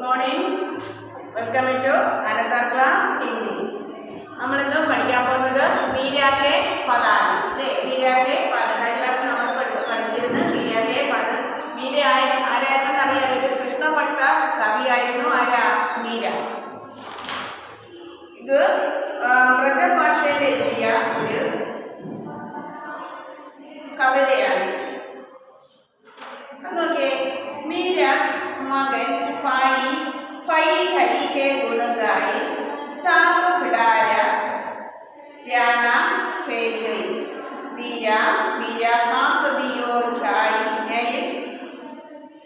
morning. Welcome to another class Hindi. നമ്മളിന്ന് പഠിക്കാൻ പോകുന്നത് മീരാക്കെ പദാണ്. മീരാക്കെ പദ കഴിഞ്ഞ ക്ലാസ് നമ്മൾ പഠിച്ചിരുന്നു. മീരാക്കെ പദ മീര ആരായിരുന്നു അറിയാൻ പറ്റും. കൃഷ്ണഭക്ത കവിയായിരുന്നു ആരാ? മീര. ഇത് വ്രജഭാഷയിൽ എഴുതിയ ഒരു കവിതയാണ്. നോക്കിയേ, मीरा मगन फाई फई खरी के गुण गाई साम बिडारा राणा फेजई दीरा मीरा कांक दियो छाई नय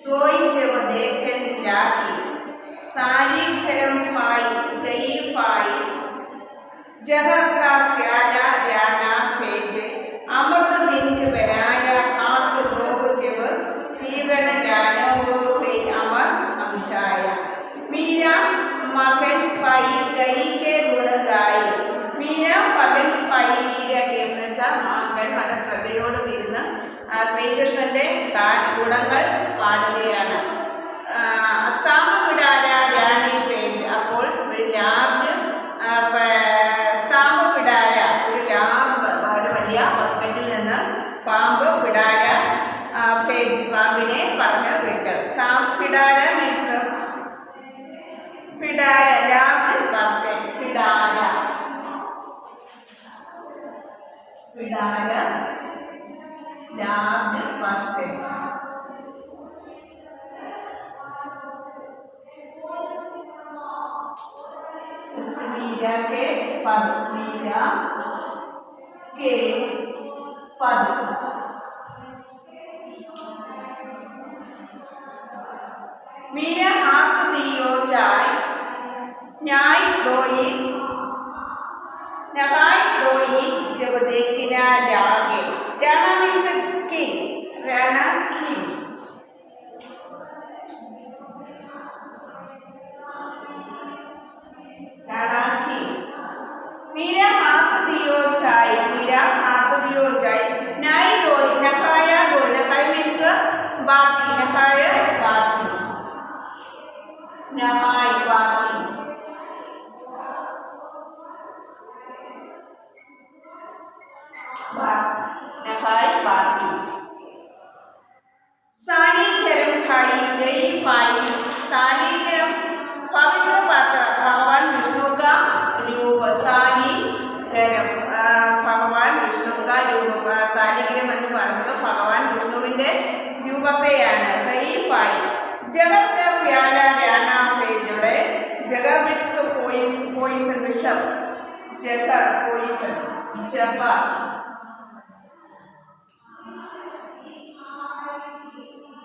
दोई जब देखन लागी सारी धर्म फाई गई फाई जहर का प्याला राणा फेज अमृत दिन के बनाया हाथ दो जब पीवन जानो अमर अमचाया मीरा मगन पाई गई के गुण गाई मीरा मगन पाई मीര എന്ന് വെച്ചാൽ മകൻ മനശ്രദ്ധയോടും ഇരുന്ന് ശ്രീകൃഷ്ണന്റെ ഗുണങ്ങൾ പാടുകയാണ്. സാമപിടാര രാണി പേജ്. അപ്പോൾ ഒരു ലാർജ് സാമപിടാര ഒരു വലിയ ഹോസ്പിറ്റലിൽ നിന്ന് പാമ്പ് പിടാര പേജ് പാമ്പിനെ പറഞ്ഞു വിട്ടു. പിടാര മീൻസ് പിടാര ലാർജ് ബാസ്കറ്റ്. പിടാര പിടാര ലാർജ് ബാസ്കറ്റ്. मीरा के पद. मीरा के पद. मीरा हाथ दियो चाय न्याय दोई नहाय दोई जब देखना लागे. Rana means king. Rana king. Rana king. मीरा हाथ दियो चाय. मीरा हाथ दियो चाय न्याय दोई नहाया दोई. नहाय मीन्स बाती. नहाया बाती. नहाय बाती. नहाय बाती. सानी धर्म खाई गई पाई. सानी धर्म पवित्र पात्र भगवान विष्णु का रूप. सानी धर्म ഭഗവാൻ വിഷ്ണു का रूप. സാനിഗ്രഹം എന്ന് പറയുന്നത് ഭഗവാൻ വിഷ്ണുവിന്റെ രൂപത്തെയാണ്. കൈ പായി. ജഗത് का प्याला राणा पेजोड़े. जगह मिक्स पोइसन विषम. जगह पोइसन. जगह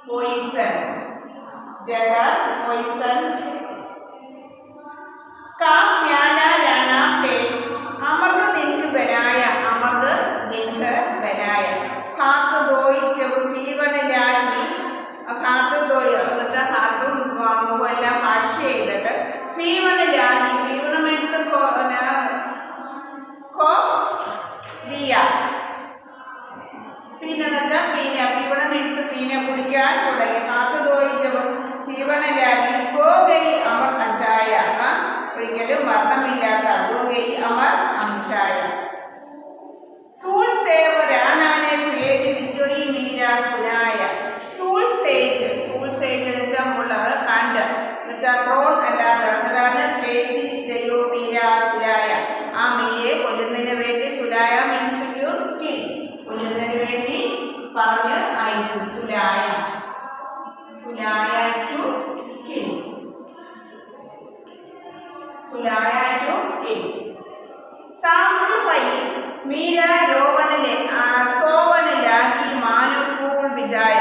पोइसन. जगह पोइसन का प्याला राणा पेज अमृत दिन बनाया. अमृत दिन बनाया. हाथ धोई जब पीवन लागी. ഹാത്ത് ദോയ എന്ന് വെച്ചാൽ ഹാത്തും മുഖമെല്ലാം വാഷ് ചെയ്തിട്ട് പീവണ ലാഗി. പീവണ മീൻസ് ദിയ. പീനെന്ന് വെച്ചാൽ പീന. പീവണ മീൻസ് പീന കുടിക്കാൻ തുടങ്ങി. ഹാത്ത് ദോയി പീവണ ലാഗി. ഗോഗൈ അമർ അഞ്ചായ. ഒരിക്കലും വർണ്ണമില്ലാത്ത ഗോഗൈ അമർ അഞ്ചായ. സൂൾ സേവ രാണാനെ page Vijoy Meera സുനായ. സൂൾ sage. സൂൾ sage എന്ന് വെച്ചാൽ മുള്ളത് കണ്ട് എന്ന് വെച്ചാൽ ത്രോൺ അല്ലാത്തതാണ്. പേജ് ദയോ മീര സുലായ. ആ മീരയെ കൊല്ലുന്നതിന് വേണ്ടി സുലായ മീൻസ് ടു കിൽ. കൊല്ലുന്നതിന് വേണ്ടി പറഞ്ഞ് അയച്ചു. സുലായ. സുലായ to kill. സുലായ to kill. സാംജ് pi Meera रोवण ले सोवण लागी मानुपूल विजाय.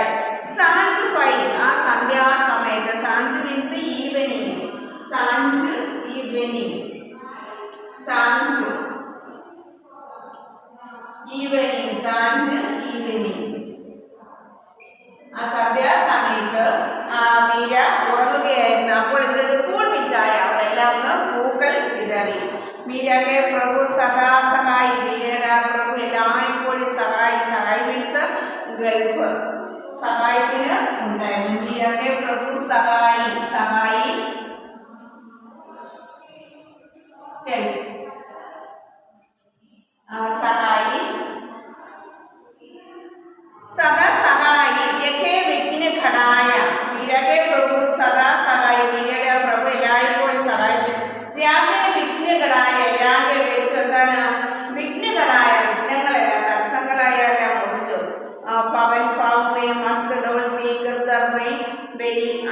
सांझ पाई आ संध्या समय. सांझ मीन्स ഈവനിങ്. सांझ ഈവനിങ്. सांझ ഈവനിങ്. सांझ ഈവനിങ്. ആ സന്ധ്യാസമയത്ത് മീര ഉറങ്ങുകയായിരുന്നു. അപ്പോൾ എന്തൊരു പൂൾ വിജായ. അവിടെ എല്ലാം പൂക്കൾ വിതറി. मीरा के प्रभु सदा सहाय. मीरा प्रभु എല്ലായ്പ്പോഴും സഹായി. സഹായി മീൻസ് ഗൾഫ്. സഹായത്തിന് ഉണ്ടായിരുന്നു. मीरा के प्रभु सहाई. सहाई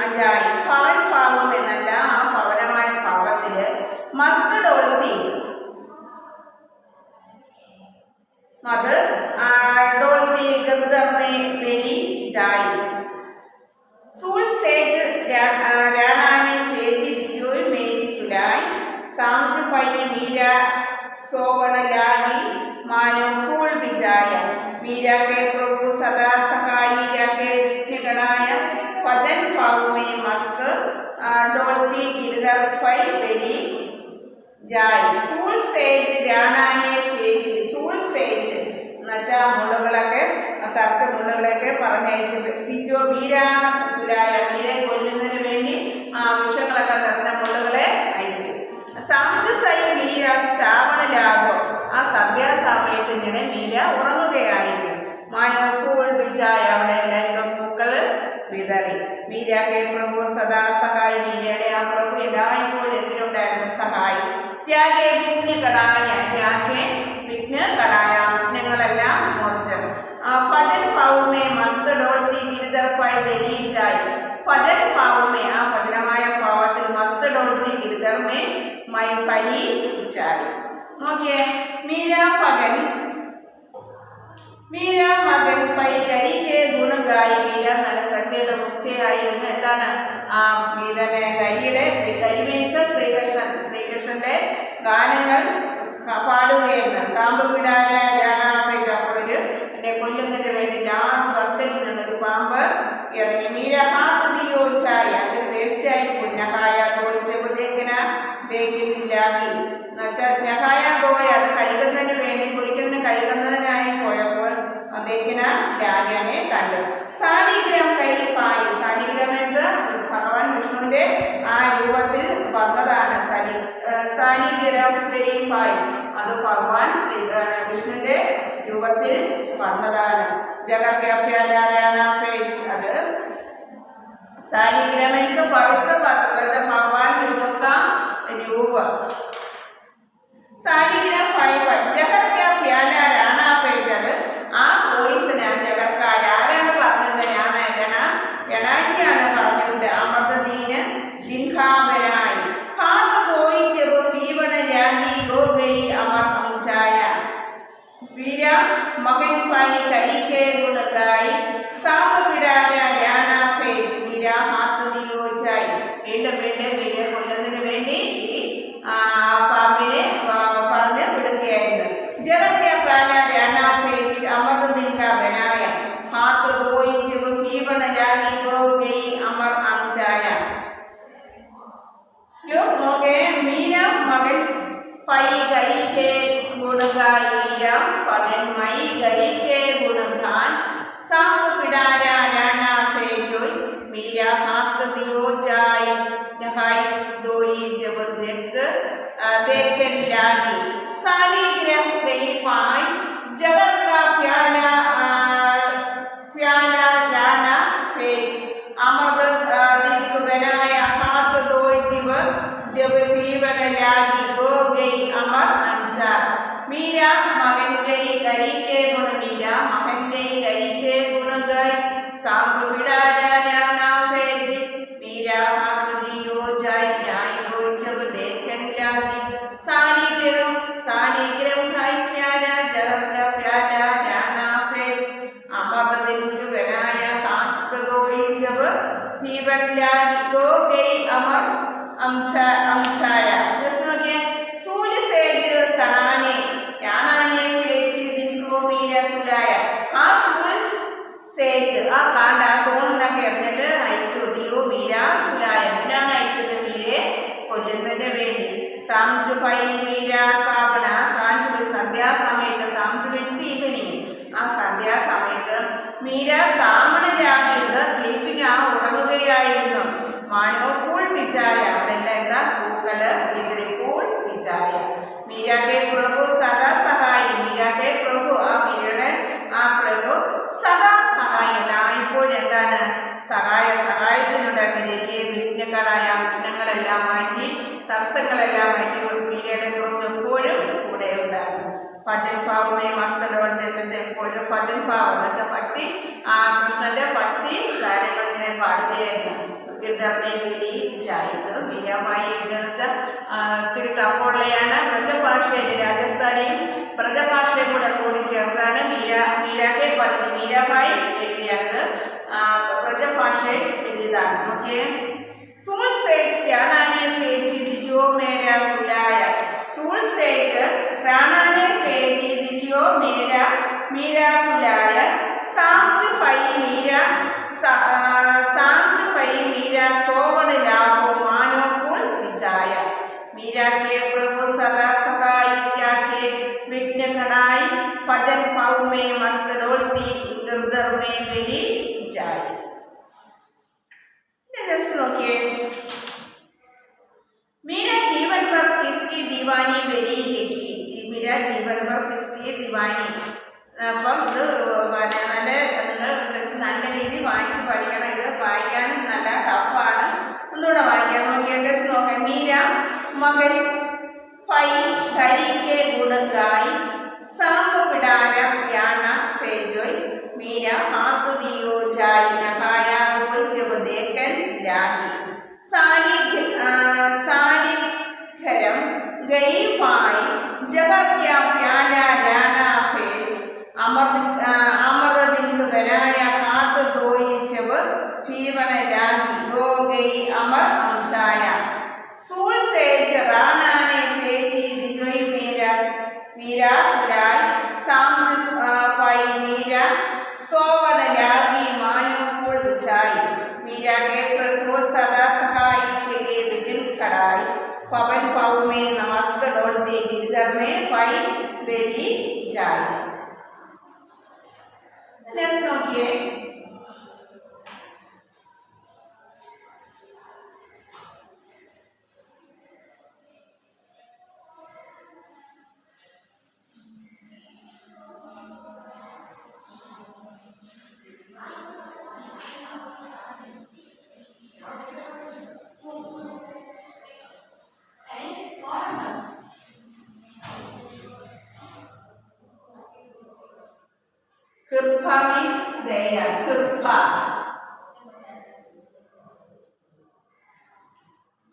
അജായി ഭവൻ ഭാവം എന്നല്ല ആ ഭവനമായ ഭാവത്തില് മസ്ത് ഡോൾത്തി അത് ഡോൾത്തി ഗർദർനെ വെലി ജായി सूल सेज राणानी भेजी दिजोई मेरी सुलाई सामज पई मीरा सोवण लागी मानो फूल बिजाया मीरा के प्रभु सदा सहाई के विघ्नगणाय भजन भाव में मस्त डोलती गिरधर पई बेली जाय सूल सेज राणानी भेजी सूल सेज എന്നുവെച്ചാൽ മുള്ളുകളൊക്കെ തറച്ച മുള്ളുകളൊക്കെ പറഞ്ഞയച്ചു തിജോ വീര സുരായ മീരെ കൊല്ലുന്നതിന് വേണ്ടി ആ വിഷങ്ങളൊക്കെ നിറഞ്ഞ മുള്ളുകളെ അയച്ചു സാമജസൈ മീര ശ്രാവണലാഭം ആ സന്ധ്യാസമയത്ത് ഇങ്ങനെ മീര ഉറങ്ങുകയായിരുന്നു മാനോപ്പോൾ വിജായ അവിടെ എല്ലാവരും പൂക്കൾ വിതറി മീരക്കെ പ്രഭു സദാ സഹായി മീരയുടെ ആ പ്രഭു എല്ലായ്പ്പോഴും എന്തിനുണ്ടായിരുന്നു സഹായി ത്യാഗെ വിഘ്ന കടായ ത്യാഗെ വിഘ്ന കടായ വിഘ്നങ്ങളെല്ലാം മോചം ഭജൻ ഭാവുമേ മസ്ത് ഡോൾത്തി ഗിരിധർപ്പായി ദരീച്ചായി ഭജൻ ഭാവുമേ ആ ഭജനമായ ഭാവത്തിൽ മസ്ത് ഡോൾത്തി ഗിരിധർമേ മൈ പലി ചായി നോക്കിയേ മീര മകൻ പൈ കരിക്ക് ഗുണഗായി മീര നല്ല ശ്രദ്ധയുടെ മുക്തിയായിരുന്നു എന്താണ് ആ മീരനെ കരി മീൻസ് ശ്രീകൃഷ്ണന്റെ ഗാനങ്ങൾ പാടുകയായിരുന്നു സാമ്പ് വിടാന രാണാപ്പയ്ക്ക് അപ്പോഴൊരു എന്നെ കൊല്ലുന്നതിന് വേണ്ടി ലാസ്റ്റ് വസ്തുവിൽ നിന്നൊരു പാമ്പ് ഇറങ്ങി മീര ഹാത്ത് ദിയോച്ചായി അതൊരു വേസ്റ്റായി പോയി നഹായ തോച്ചപ്പോൾ ദേക്കിനില്ലാതി എന്നുവെച്ചാൽ നഹായ ദോയ അത് കഴുകുന്നതിന് വേണ്ടി കുളിക്കുന്നതിന് കഴുകുന്നതിനായി പോയപ്പോൾ ദേക്കിന ലാഗിനെ കണ്ടു സാലിഗ്രാം കൈ പായി സാലിഗ്രാം മീൻസ് ഭഗവാൻ വിഷ്ണുവിന്റെ ആ രൂപത്തിൽ വന്നതാണ് സാലിഗ്രാം കൈ പായി അത് ഭഗവാൻ വിഷ്ണുവിന്റെ രൂപത്തിൽ വന്നതാണ് ജഗത്യാപ്യാരായണ അത് सालिग्राम मीन्स पवित्र पात्र भगवान विष्णु का रूप सालिग्राम फाइबर जगत का प्याला राणा पेजर ആ വോയിസിന് ജഗത്കാരാരാണ് പറഞ്ഞത് ഗണാജിയാണ് പറഞ്ഞത് അമൃതദീന് ലിംഗാബരായി ഹാത്ത് പോയി ജബ് പീവണ രാഗി ഗോ ഗൈ അമർ അംചായ വീര മകൻ പായി കരിക്കേ ഗുണഗായി സാപ വിടാന രാണ പേജ് വീര ഹാത്ത് ദിയോച്ചായി വീണ്ടും വീരെ കൊല്ലുന്നതിന് വേണ്ടി ഈ പാമ്പിനെ പറഞ്ഞ് വിടുകയായിരുന്നു ജഗത്യ പ്രാണ രാണ പേജ് അമൃതദീൻ കാ ബനായ ഹാത്ത് ദോയി ജബ് പീവണ രാഗി ഗോ ഗൈ അമർ അംചായ लोग मोगे मीरा मगन पाई गई के गुणगान मीरा पगन मई गई के गुणगान सांप पिडारा राणा पेजोई मीरा हाथ दियो जाई नहाई दोई जब देखन लागी सालिग्राम गई पाई जगत का प्याला राणा पेज अमृत दिल को बनाया हाथ दोई जब पीवण लागी गो गई अमर अंचार मीरा मगन गई करी के गुण मीरा महन गई करी के गुण गई सांप बिड़ा जाना भेज मीरा हाथ दियो जाय न्याय गो जब देखन लागी सालिग्राम खाई प्यारा जगत का प्यारा जाना भेज अमर दिन को बनाया हाथ दोई जब पीवण लागी गो गई अमर अमछाया जिसमें के सूर्य सेज सनाने यानाने पेची दिन को मीरा सुलाया आ सूर्य सेज आ कांडा तोड़ रखे अपने अयचो दियो मीरा सुलाया बिना अयचത് मीरे കൊല്ലുന്നതിന് വേണ്ടി സാംജു പൈ മീര സാവണ സാംജു സന്ധ്യാസമയത്ത് സാംജു മീൻസ് ഈവനിങ് ആ സന്ധ്യാസമയത്ത് മീര സാമണരാകിയത് സ്ലീപ്പിംഗ് ആ ഉറങ്ങുകയായിരുന്നു मानो फूल बिचाया अवेल्ला पूकल इधर फूल बिचाया मीरा के प्रभु सदा सहाय मीरा के प्रभु आ मीरയുടെ ആ പ്രഭു സദാ സഹായനായിപ്പോൾ എന്താണ് സഹായത്തിനുണ്ടാകുന്നതിലേക്ക് വിഘ്നങ്ങളായ വിഘ്നങ്ങളെല്ലാം മാറ്റി തടസ്സങ്ങളെല്ലാം മാറ്റി മീരയുടെ പ്രഭു എപ്പോഴും കൂടെ ഉണ്ടാകുന്നു ഭജൻ ഭാവമേ മസ്തലോളത്തെ എപ്പോഴും ഭജൻ ഭാവം എന്ന് വെച്ചാൽ ഭക്തി ആ കൃഷ്ണന്റെ ഭക്തി കാര്യങ്ങൾ ഇങ്ങനെ പാടുകയായിരുന്നു ഗിർദറിനെ വെലി ചായത്. മീരാമായി എഴുതുക വെച്ചാൽ ഇത്തിരി ടഫുള്ളയാണ്. വ്രജഭാഷയിൽ രാജസ്ഥാനിയും വ്രജഭാഷയും കൂടി ചേർത്താണ് മീരാക്കെ പദ്ധതി മീരാഭായി എഴുതിയത്. വ്രജഭാഷയിൽ എഴുതിയതാണ്. ഓക്കെ. सूल सेज राणा ने भेजी दीजियो मेरा सुलाया. सूल सेज राणा ने भेजी दीजियो मेरा सुलाया. सांझ पई मीरा सोवन लागो मानो कुल विचाया. मीरा के प्रभु सदा सहाय क्या के विघ्न खड़ाई. भजन पाऊ में मस्त डोलती गिरधर में वेली जाए. जस्ट नोकिए. मेरा जीवन पर किसकी दीवानी वेली है की. मेरा जीवन पर किसकी दीवानी. അപ്പം ഇത് നിങ്ങൾ നല്ല രീതിയിൽ വായിച്ച് പഠിക്കണം. ഇത് വായിക്കാനും നല്ല ടഫാണ്. ഒന്നുകൂടെ വായിക്കാൻ നോക്കിയാൽ നോക്കാം. മീര മകൻ ഫൈ ധരിക്കെ ഗുണഗായി सांप पिडारा प्याना पेजोई. मीरा हाथ दियो जाई नहाया दो जब देखन लागी. सारी घरम गई पाई जगह क्या प्याला राना पेज. अमृत दिन बनाया हाथ धोई जब पीवन लागी गो गई अमर अंशाया. सूल से राणा ने भेजी दिजोई मीरा सुलाई. सांझ पाई मीरा सोवन लागी मानो फूल बिछाई. मीरा के प्रभु सदा सहाय के विघ्न खड़ाई. पवन पाऊ में नमस्त डोलती गिरधर में पाई वेली जाई. नेक्स्ट नोकिए. कृपा मीन्स दया.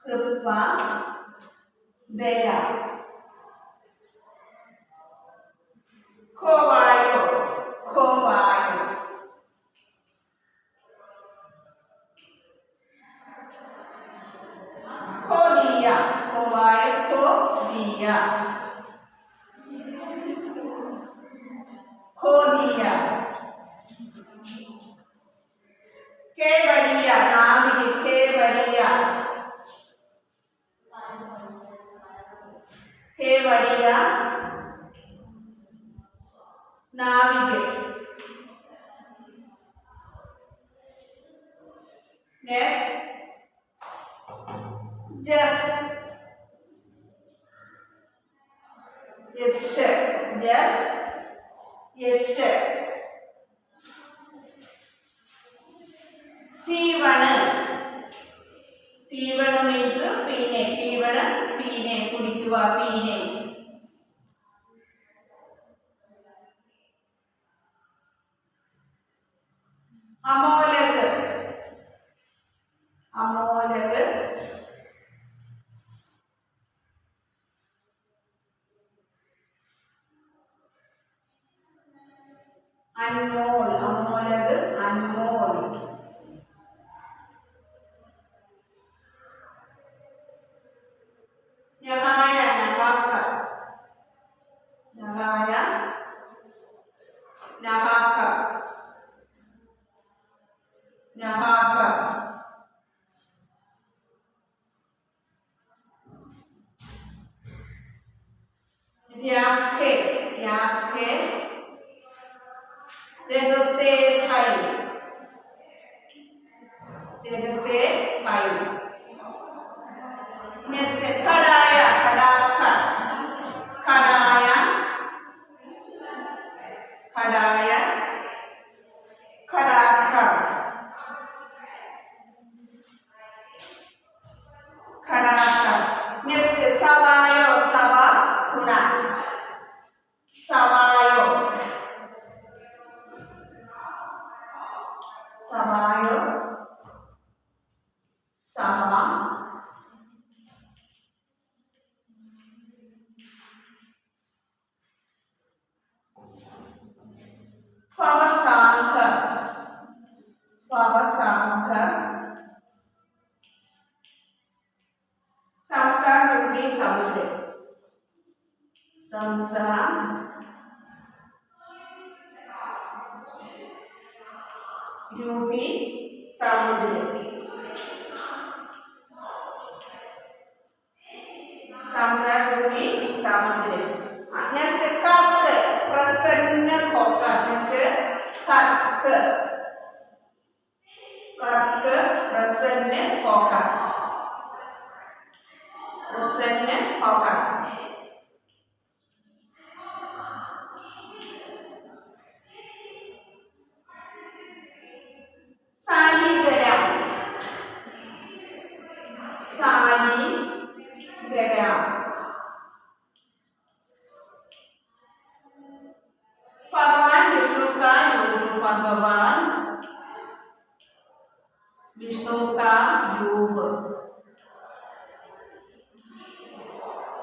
कृपा दया. खोवायो खो दिया. खोवायो खो दिया. खो दिया. केवड़िया नाविक. केवड़िया नाविक. Next just. यश. पीवण मीन्स पीने. पीवण पीने कुടിക്കുക. पीने. अमोलक. अनमोल. अनमोल. नहाया. नहाका. याखे. रेगते भाई. नेक्स्ट खड़ाया. खड़ाका. खड़ाया. खड़ाका. खड़ाका. नेक्स्ट सवायो. सवा पुना. सवायो.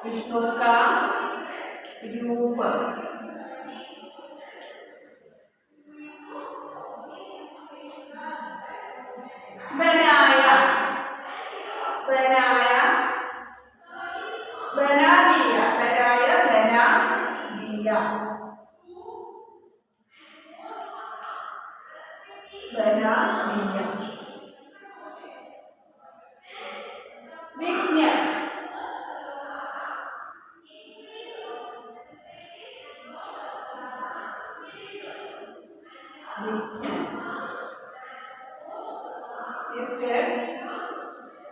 विष्णु का रूप। बनाया, बनाया, बना दिया, बनाया, बना दिया, बना दिया। विज्ञ,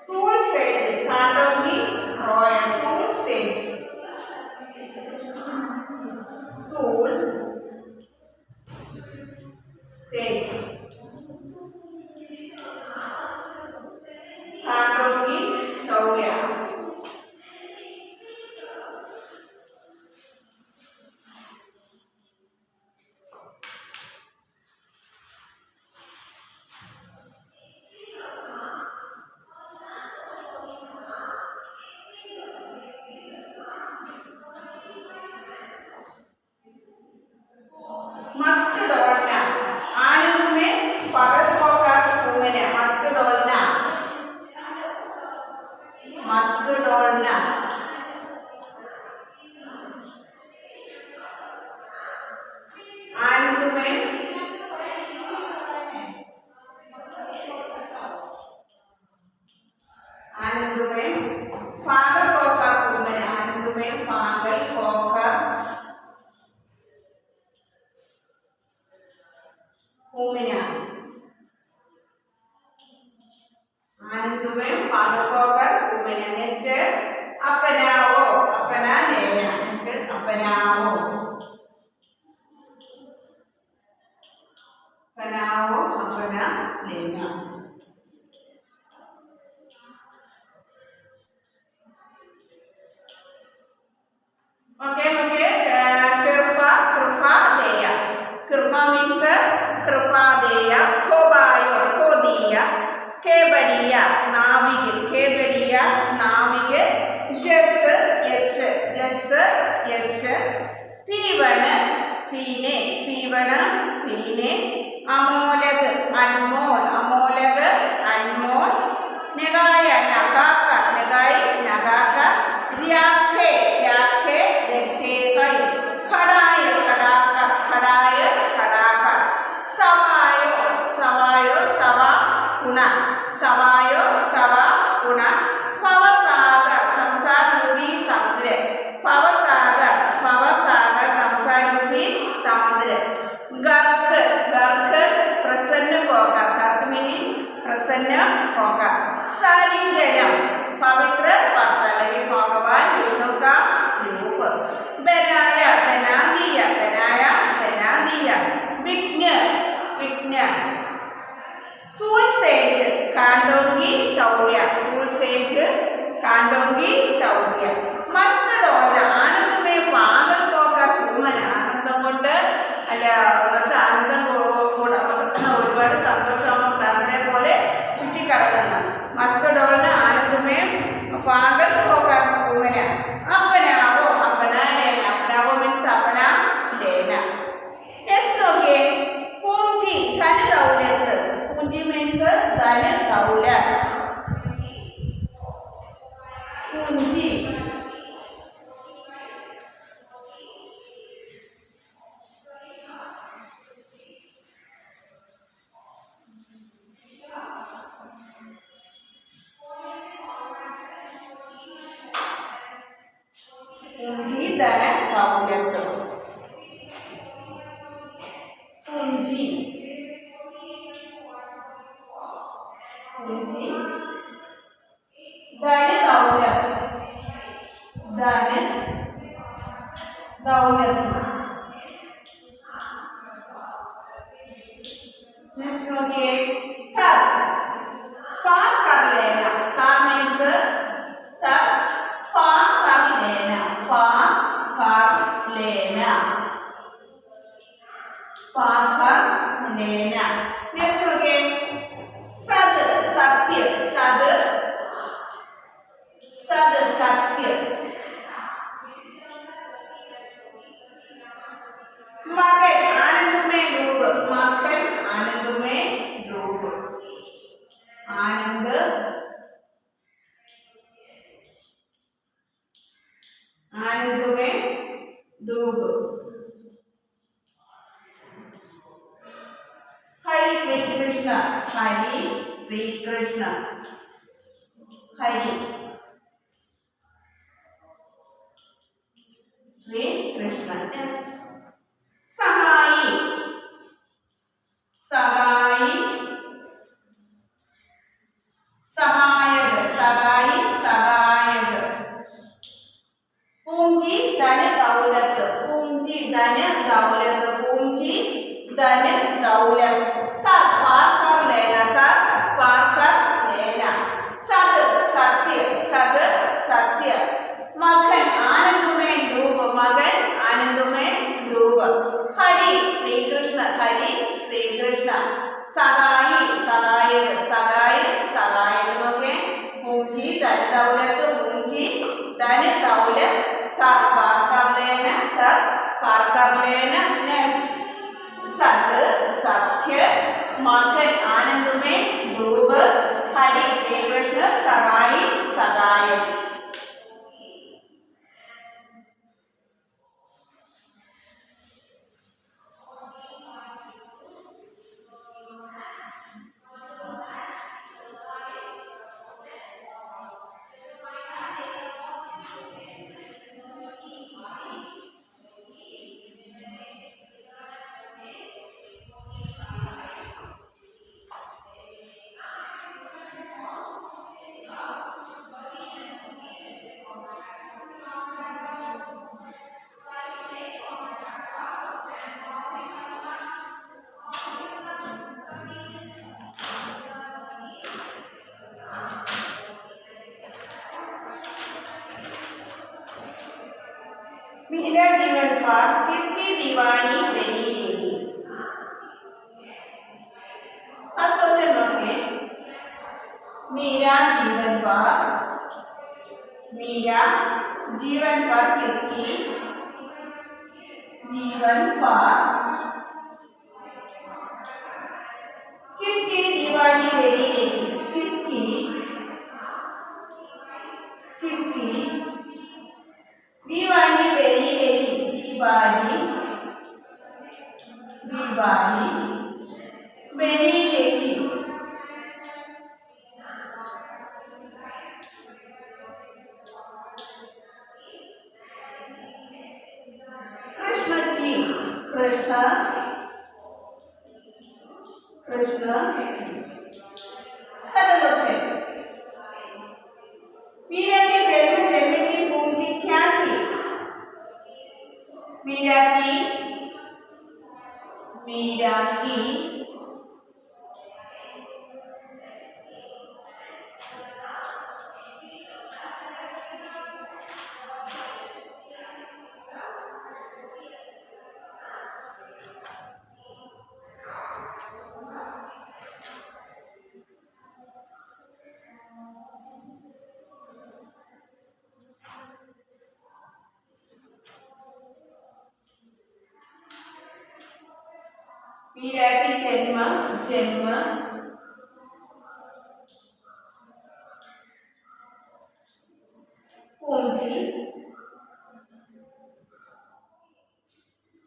Soulsage, Kandogi Royal, Soulsage, Soulsage, Kandogi Shoya. मस्त डोलना, आनंद में पगल होकर घूमना, मस्त डोलना, मस्त डोलना। आनंद में पागल होकर घूमना, आनंद में पागल होकर घूमना, आनंद में पागल होकर घूमना। नेक्स्ट अपनाओ, अपना लेना, नेक्स्ट अपनाओ, अपनाओ, अपना लेना। Okay, okay. Kripa, kripa deya. Kripa means kripa deya. Kobayo, kodiya. Kebadiya, navige. Kebadiya, navige. Yes, yes, yes, yes. Pivana, pine. Pivana, pine. Amolag, anmol. Amolag, anmol. Negaya, nagaka. Negai, nagaka. Ryakhe, ryakhe. खड़ाय, खड़ाका, खड़ाय, खड़ाका। सवायो, सवायो, सवा गुणा, सवायो, सवा गुणा। भवसागर, संसार रूपी समुद्र, भवसागर, भवसागर, संसार रूपी समुद्र। गर्क, गर्क, प्रसन्न होकर, गर्क मीनिंग प्रसन्न होकर। सालिंगरम, पवित्र पात्र, लगे भगवान विष्णु का रूप। बनाया, बना दिया, बनाया, बना दिया। विघ्न, विघ्न। Soulsage, कांडोंगी शौर्य, Soulsage, कांडोंगी शौर्य। मस्त डोलना, आनंद में पागल होकर घूमना, आनंदം കൊണ്ട് അല്ല ആനന്ദം കൂടെ നമുക്ക് ഒരുപാട് സന്തോഷമാകുമ്പോൾ പ്രാർത്ഥനയെ പോലെ ചുറ്റിക്കറങ്ങുന്ന മസ്ത് ഡോലന ആനന്द में पागल होकर घूमना। अपनाओ, अपना लेना, अपनाओ मीन्स अपना लेना। नेक्स्ट नोकिए पूंजी, धन दौलत। पूंजी मीन्स धन दौलत। पूंजी, पूंजी धन दौलत। पूंजी, पूंजी धन दौलत, धन दौलत। नेक्स्ट नोकिए कर, पार कर लेना। कर मीन्स कर, पार कर लेना, पार कर लेना, पार कर लेना। नेक्स्ट नोकिए सद, सत्य, सद, सद सत्य, डूब। हरि श्री कृष्ण, हरि श्री कृष्ण, हरि श्री कृष्ण। सहाई, सहाई, सहायक, सहाई सहायक। पूंजी धन दौलत, पूंजी धन दौलत, पूंजी धन दौलत। तर पार कर लेना, तर पार कर लेना। सद सत्य, सद सत्य। मगन आनंद में डूब, मगन आनंद में डूब। हरि श्री कृष्ण, हरि श्री कृष्ण। सगाई सगायक, सगाई सगायक। पूंजी धन दौलत, पूंजी धन दौलत। तर पार कर लेना, तर पार कर लेना। सत्य सत्य, मगन आनंद में डूब। हरि श्री कृष्ण, सगाई सगायक। मेरा जीवन पर किसकी दीवानी बनी रही? मेरा जीवन पर किसकी जीवन पर किसकी दीवानी बनी रही? किसकी किसकी दीवानी बनी रही? दीवानी दीवानी बनी रही। कृष्ण की, कृष्ण कृष्ण सदस्य। मीरा के जन्म जन्म की पूंजी क्या थी? मीरा की जन्म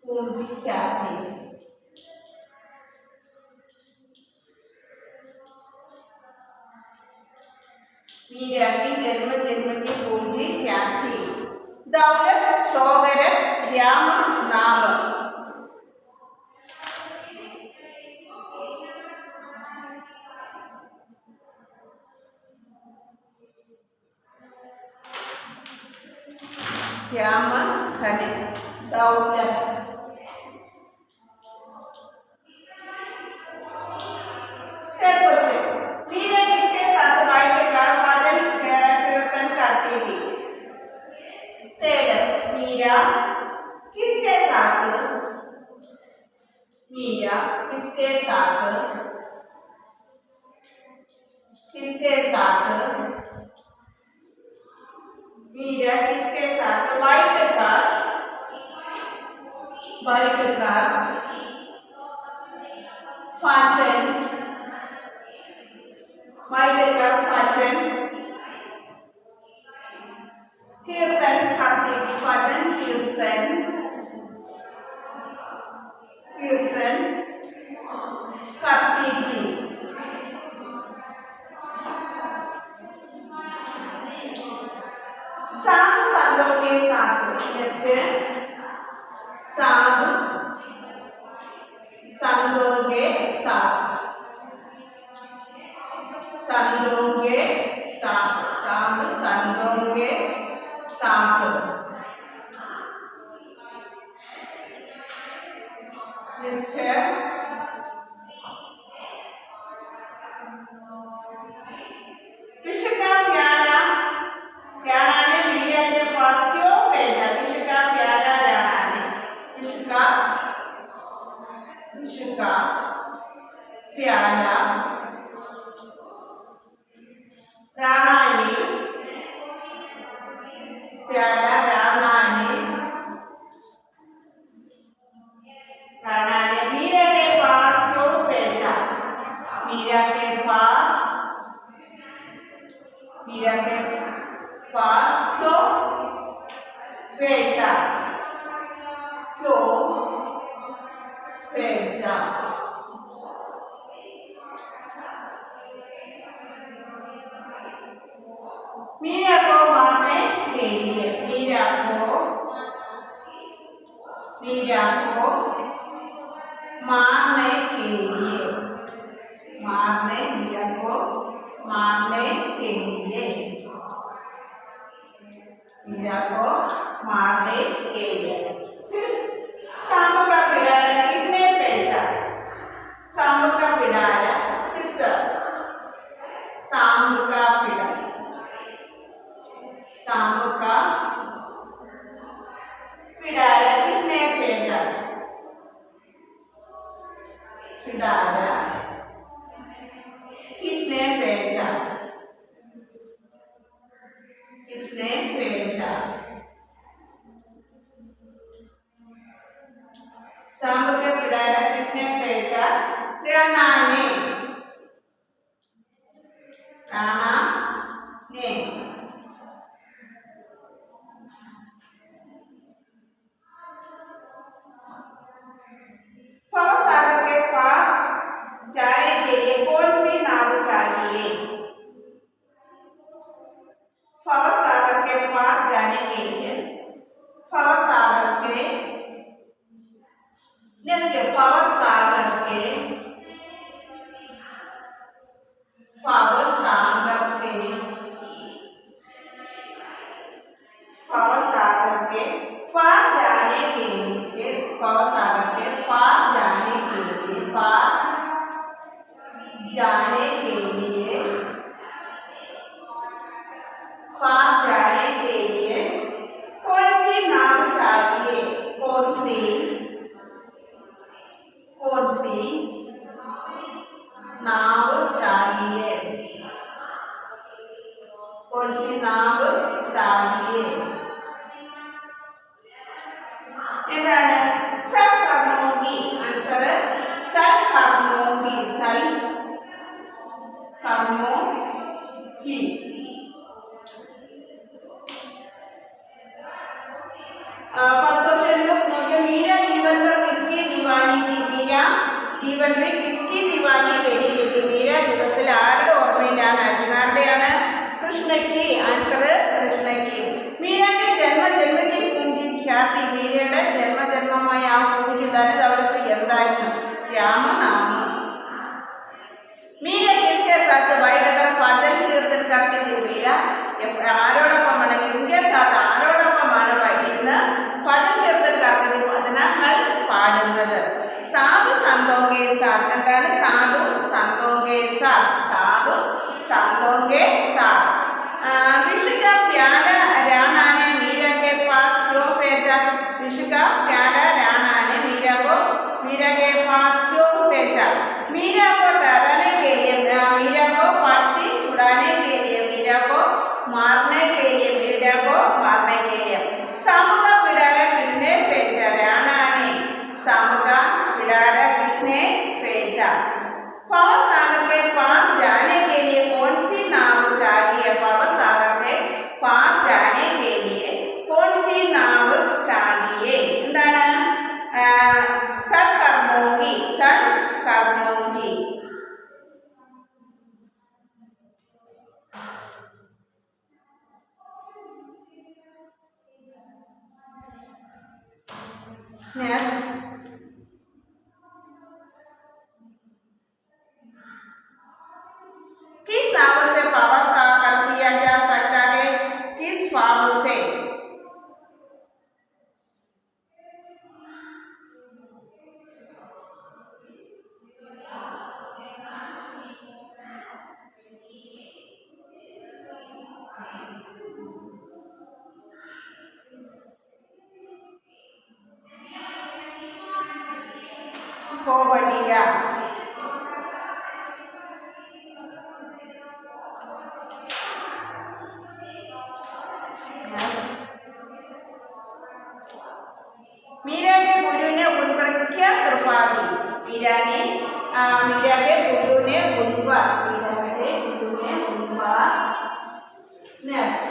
पूंजी क्या थी? मीरा की जन्म जन्म की पूंजी क्या थी? दौलत, शोहरत, राम नाम। राम धन दौलत। मीरा किसके साथ वाइट का भजन कीर्तन करती थी? मीरा किसके साथ मीरा किसके साथ मीरा किसके साथ वाइट कार फाचन कीर्तन करती थी। फाचन कीर्तन के साथ, जैसे साधु संतों के साथ, संतों के साथ, साधु संतों के साथ। निश्चय विष का प्याला, राणा ने मीरा के पास क्यों भेजा? विष का प्याला राणा ने, विष का प्याला राणा ने, प्याला राणा ने मीरा के पास क्यों भेजा? मीरा के पास क्यों भेजा? क्यों भेजा? मीरा को मारने के लिए, मीरा को मारने के लिए, मीरा को मारने के लिए, मीरा को मारने के लिए। फिर सांप का पिटारा किसने भेजा? सांप का पिटारा, सांप का पिटारा, सांप का पिटारा किसने भेजा? पिटारा किसने भेजा? किसने भेजा? सांप के पिटारा किसने भेजा? राणा ने, राणा ने। भवसागर के पार जाने के लिए कौन सी नाव चाहिए? भवसागर के पार जाने के लिए, भवसागर के, जैसे भवसागर के, भवसागर के, भवसागर के पार जाने के लिए, भवसागर के पार जाने के लिए, पार जाने के लिए, पार जाने के लिए कौन सी नाव चाहिए? कौन सी नाव चाहिए? कौन सी नाव चाहिए? എന്താണ്? സൽക്കർമ്മോങ്കി. ആൻസർ സൽക്കർമ്മോങ്കി, സൽക്കർമ്മോങ്കി. फर्स्ट क्वेश्चन लुक नोटिए, मीरा जीवन पर किसकी दीवानी थी? मीरा जीवन में किसकी दीवानी बनी? लेकिन मीरा ജീവിതത്തിൽ ആരുടെ ഓർമ്മയിലാണ്? ആരുടെയാണ്? കൃഷ്ണയ്ക്ക്. ആൻസർ കൃഷ്ണയ്ക്ക്. मीरा के जन्म की पूंजी ख्याति, मीരയുടെ ജന്മജന്മമായ ആ പൂജി ധനദൗലത്ത് എന്തായിരുന്നു? രാമനാമം. मीरा किसके साथ വൈഡകർ ഭജൻ കീർത്തൻ करती थी? मीरा ആരോടൊപ്പമാണ്? किसके साथ ആരോടൊപ്പമാണ് ഇരുന്ന് ഭജൻ കീർത്തൻ करती थी? ഭജനങ്ങൾ പാടുന്നത്. സാധു संतों के साथ. എന്താണ്? സാധു संतों के साथ, സാധു संतों के साथ. विष का प्याला राणा ने मीरा के पास क्यों भेजा? विष का प्याला राणा ने मीरा के पास क्यों भेजा? मीरा को डराने के लिए, मीरा को फांसी छुड़ाने के लिए, मीरा को मारने के लिए, मीरा को मारने के लिए। सांप का पिटारा किसने भेजा? राणा ने। सांप का पिटारा किसने भेजा? भवसागर के पार जाने के लिए कौन सी नाव चाहिए? भवसागर के पार जाने के लिए कौन सी नाव चाहिए? എന്താണ്? സൽക്കർമ്മോങ്കി, സൽക്കർമ്മോങ്കി. Next. किस नाव से पावर साकर किया जा सकता है? किस पावर से? कोबडिया। मीरा के गुरु ने उन पर क्या कृपा दी? मीरा के गुरु ने उन पर नेक्स्ट।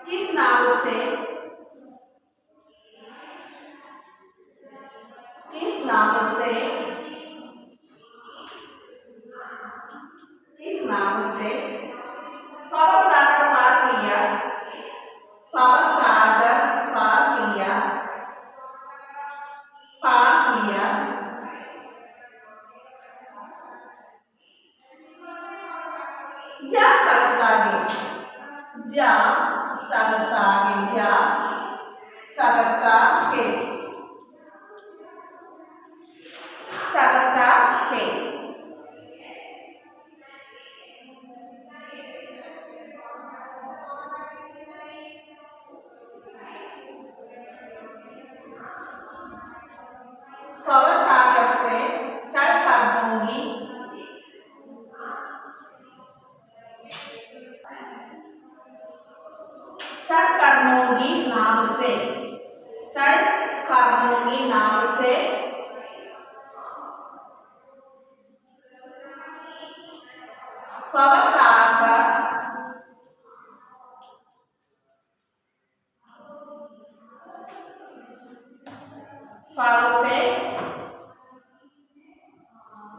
किस नाव से? किस नाव से? किस नाव से पावर सागर पार किया? पावर सागर पार किया जा सकता है। जा सकता है। जा सकता है। सकता है। पावर सागर से सड़ कर दूंगी। सड़ कर दूंगी नाव से। सड़ कर दूंगी नाव से। पावर सागर पावर से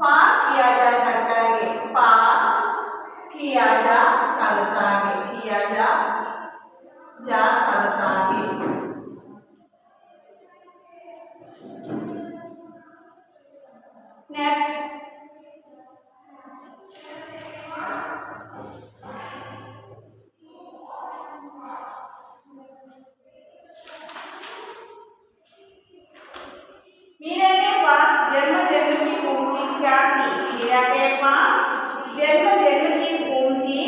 पार किया जा सकता है। पार किया जा सकता है। किया जा सकता है। नेक्स्ट। मीरा के पास जन्म जन्म की पूंजी क्या थी? मीरा के पास जन्म जन्म की पूंजी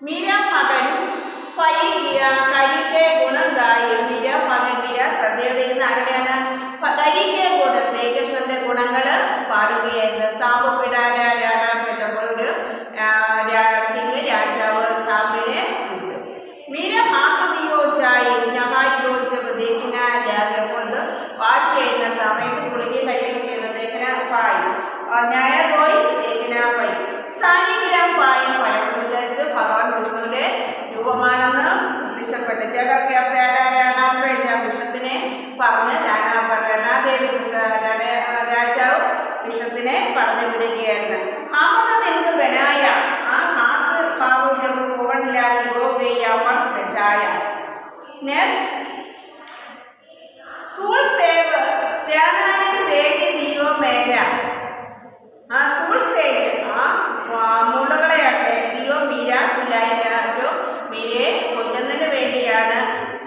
मीरा मगन കരിക്ക് ഗുണദായി. मीरा മകൻ मीरा ശ്രദ്ധയോടെ ഇരുന്ന് ആരുടെയാണ്? കരിക്ക് ഗുണ ശ്രീകൃഷ്ണന്റെ ഗുണങ്ങൾ പാടുകയായിരുന്നു. സാമ്പപ്പിടാര രാണാപ്പെട്ടപ്പോൾ ഒരു കിങ് രാജാവ് സാമ്പിനെ വിട്ടു. मीरा हाथ दियो चाय नहाई दो जब देखना അപ്പോൾ വാഷ് ചെയ്യുന്ന സമയത്ത് കുളിക്കുകയും കഴിയുകയും ചെയ്ത് देखना पाई और न्याय दोई देखना पाई. സാന്നിഗ്രാം പായം പഴം വിചാരിച്ച് ഭഗവാൻ വിഷ്ണുവിന്റെ രൂപമാണെന്ന് പ്രതിഷ്ഠപ്പെട്ടു. വിഷത്തിനെ പറഞ്ഞ് രണാദേവി രാജാവ് വിഷത്തിനെ പറഞ്ഞു വിടുകയായിരുന്നു. അമൃത നിനക്ക് ബനായ ആ ഹാത്ത് പാവു ജब पवन लाल हो गई अमर बचाया. नेक्स्ट सूल सेव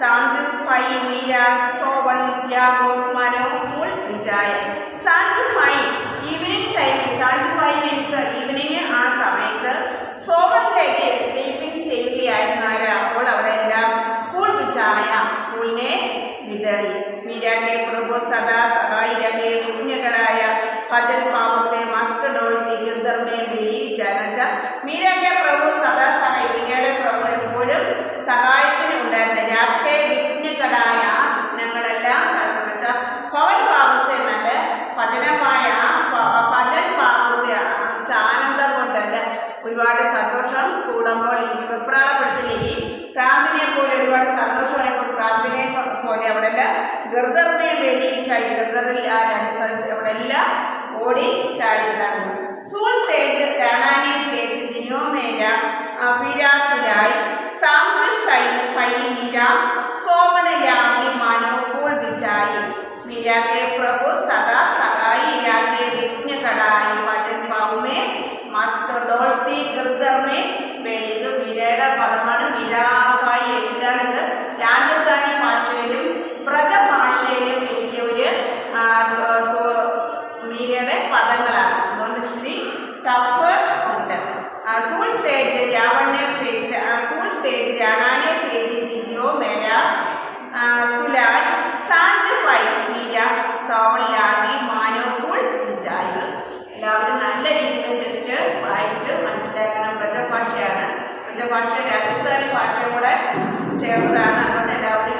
സാംജസ് ഫൈ മീര സോവൺ ലാഗോ മനോ ഫുൾ വിജായ. സാഞ്ച് ഫൈ ഈവനിങ് ടൈമിൽ, സാഞ്ച് 5 മീൻസ് ഈവനിങ്, ആ സമയത്ത് സോവണിലേക്ക് സ്ലീപ്പിംഗ് ചെയ്യുകയായിരുന്നു ആര്? അപ്പോൾ അവിടെ എല്ലാം ഫുൾ വിജായ, ഫുളിനെ വിതറി. मीरा के प्रभु सदा सहाय रहे, विघ्नकराय भजन भाव से मस्त डोलती गिरधर में मिली चरचा. मीര के प्रभु सदा സഹായ, മീരയുടെ പ്രഭു എപ്പോഴും സഹായത്തിന് ഉണ്ടായിരുന്ന. രാത്രി വിഘ്നകടായ, വിഘ്നങ്ങളെല്ലാം തടസ്സമച്ച. ഭവൻ ഭാവസെ നല്ല ഭജനമായ, ഭജൻ ഭാവസെ ആനന്ദം കൊണ്ടല്ല, ഒരുപാട് സന്തോഷം കൂടുമ്പോൾ ഈ വെപ്രാളപ്പെടുത്തില്ല. ഈ പ്രാന്തിനെ പോലെ ഒരുപാട് സന്തോഷമായപ്പോൾ പ്രാന്തിനെ പോലെ അവിടെ എല്ലാം ഗർദറിനെ വെലിയിച്ചായി, ഗർദറിൽ അവിടെ എല്ലാം ഓടി ചാടി നടന്നു. സൂൾ സേജ് രണാനി തേജ് ദിനോ മേര വിരാസുലായി സാംജസ് സൈ ഫൈ മീര സോവൺ ലാഗി മാനോ ഫൂൾ വിജായി. मीरा के प्रभु सदा सहाय रहे, विघ्न कड़ाई भजन भाव में मस्त डोलती गिरधर में बेली. ഇത് മീരയുടെ പദമാണ്. മീരാഭായി എല്ലാം ഇത് രാജസ്ഥാനി ഭാഷയിലും വ്രജഭാഷയിലും എഴുതിയ ഒരു മീരയുടെ പദങ്ങളാണ്. അതുകൊണ്ട് ഇത്തിരി തപ്പ് ഉണ്ട്. സൂൾ സേജ് രാവണനെ സൂൾ സേജ് രാണാനെ പേരി ദിജിയോ മേര സുലാൻ സാഞ്ച് ഫൈ മീര സോവൺ ലാഗി മാനോ ഫുൾ വിജായ. എല്ലാവരും നല്ല രീതിയിൽ ടെസ്റ്റ് വായിച്ച് മനസ്സിലാക്കണം. വ്രജഭാഷയാണ്. വ്രജഭാഷ രാജസ്ഥാനി ഭാഷയും കൂടെ ചേർന്നതാണ്. അതുകൊണ്ട് എല്ലാവരും